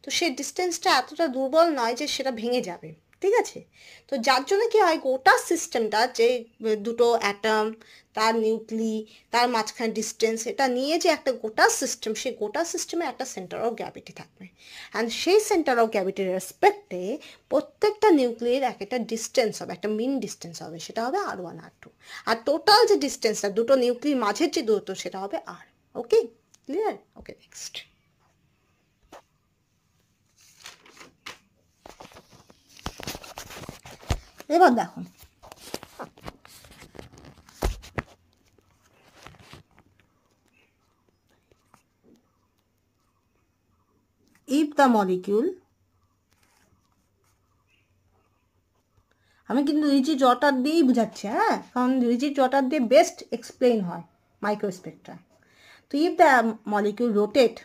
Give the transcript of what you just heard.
তো সেই ডিস্টেন্সটা এতটা দুর্বল নয় যে সেটা ভেঙে যাবে, ঠিক আছে? তো যার জন্য কি হয়, গোটা সিস্টেমটা যে দুটো অ্যাটম, তার নিউক্লি, তার মাঝখানে ডিস্টেন্স, এটা নিয়ে যে একটা গোটা সিস্টেম, সেই গোটা সিস্টেমে একটা সেন্টার অফ গ্র্যাভিটি থাকবে। অ্যান্ড সেই সেন্টার অফ গ্র্যাভিটির রেসপেক্টে প্রত্যেকটা নিউক্লিয়ের এক একটা ডিস্টেন্স হবে, একটা মিন ডিস্টেন্স হবে, সেটা হবে r1 r2। আর টোটাল যে ডিস্টেন্সটা দুটো নিউক্লির মাঝের যে দূরত্ব সেটা হবে r। ওকে, ক্লিয়ার? ওকে, নেক্সট। এবার দেখো, if the molecule, আমি কিন্তু রিজিড ওয়াটার দিয়েই বুঝাচ্ছি, হ্যাঁ, কারণ রিজিড ওয়াটার দিয়ে বেস্ট এক্সপ্লেন হয় মাইক্রোস্পেকট্রা। তো if the molecule rotate